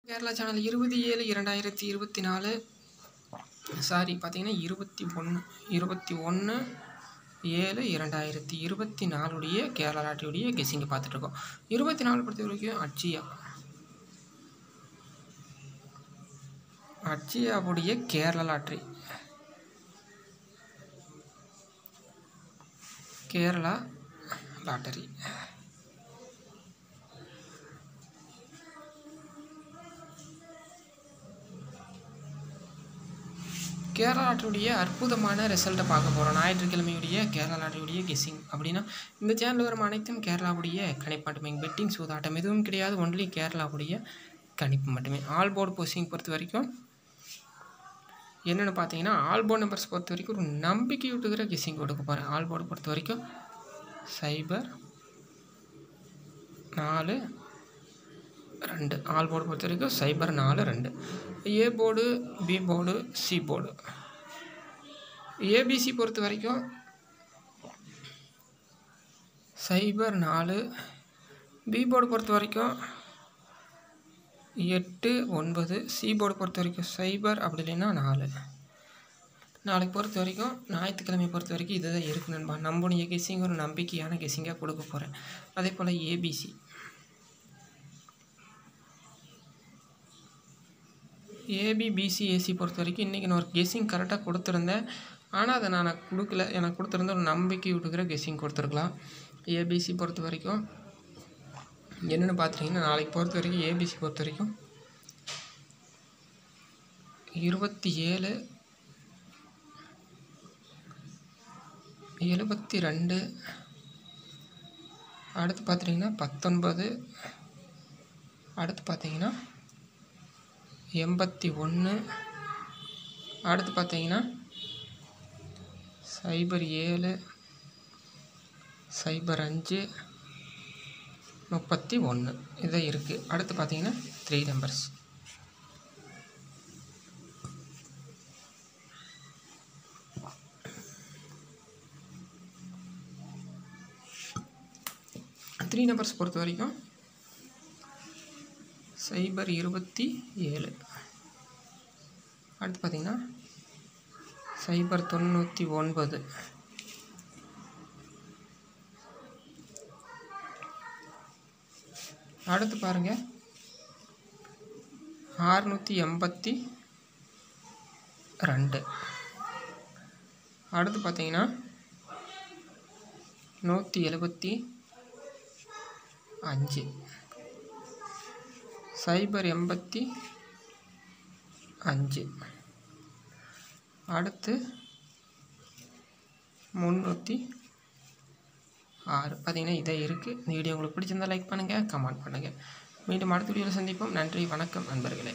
Kerala channel 27/2024 sorry பார்த்தீங்கன்னா 21/7/2024 கேரளா லாட்டரியுடைய கெஸ்ஸிங்கை பார்த்துட்ருக்கோம். 24 பொறுத்த வரைக்கும் அட்சயாவுடைய கேரளா லாட்ரி கேரளா லாட்டரி கேரளா லாட்டரியுடைய அற்புதமான ரிசல்ட்டை பார்க்க போகிறோம். ஞாயிற்றுக்கிழமையுடைய கேரளா லாட்டரியுடைய கெஸ்ஸிங் அப்படின்னா இந்த சேனல் வரும் அனைத்தும் கேரளாவுடைய கணிப்பு மட்டுமே. பெட்டிங் சூதாட்டம் எதுவும் கிடையாது. ஒன்லி கேரளாவுடைய கணிப்பு மட்டுமே. ஆல் போர்டு போஸ்டிங் பொறுத்த வரைக்கும் என்னென்னு பார்த்தீங்கன்னா ஆல் போர்டு நம்பர்ஸ் பொறுத்த வரைக்கும் ஒரு நம்பிக்கை விட்டுக்கிற கெஸ்ஸிங் கொடுக்க போகிறேன். ஆல் போர்டு பொறுத்த வரைக்கும் 0-4-2 ஆல் போர்டு பொறுத்த வரைக்கும் 0-4-2. A board, B board, C board. ABC பொறுத்த வரைக்கும் 0-4. பி போர்டு பொறுத்த வரைக்கும் 8-9. சி போர்டு பொறுத்த வரைக்கும் 0 அப்படி இல்லைன்னா 4. நாளைக்கு பொறுத்த வரைக்கும் ஞாயிற்றுக்கிழமை பொறுத்த வரைக்கும் இதுதான் இருக்குது நண்பா. நம்முடைய கெஸ்ஸிங் ஒரு நம்பிக்கையான கெஸ்ஸிங்காக கொடுக்க போகிறேன். அதே போல் ஏபிசி ஏபி, பிசி, ஏசி பொறுத்த வரைக்கும் இன்றைக்கி நான் ஒரு கெஸ்ஸிங் கரெக்டாக கொடுத்துருந்தேன். ஆனால் அதை நான் கொடுக்கல. எனக்கு கொடுத்துருந்த ஒரு நம்பிக்கை விட்டுக்கிற கெஸ்ஸிங் கொடுத்துருக்கலாம். ஏபிசி பொறுத்த வரைக்கும் என்னென்னு பார்த்துட்டிங்கன்னா நாளைக்கு பொறுத்த வரைக்கும் ஏபிசி பொறுத்த வரைக்கும் 27-72. அடுத்து பார்த்துட்டிங்கன்னா 19. அடுத்து பார்த்தீங்கன்னா 81. அடுத்து பார்த்தீங்கன்னா 07-05 31 இதான் இருக்குது. அடுத்து பார்த்தீங்கன்னா 3 நம்பர்ஸ். த்ரீ நம்பர்ஸ் பொறுத்த வரைக்கும் 0-27. அடுத்து பார்த்தீங்கன்னா 0-99. அடுத்து பாருங்கள் 682. அடுத்து பார்த்தீங்கன்னா 175. 0-85. அடுத்து 306. பார்த்தீங்கன்னா இதான் இருக்குது. இந்த வீடியோ உங்களுக்கு பிடிச்சிருந்தால் லைக் பண்ணுங்கள், கமெண்ட் பண்ணுங்கள். மீண்டும் அடுத்த வீடியோவில் சந்திப்போம். நன்றி, வணக்கம் நண்பர்களே.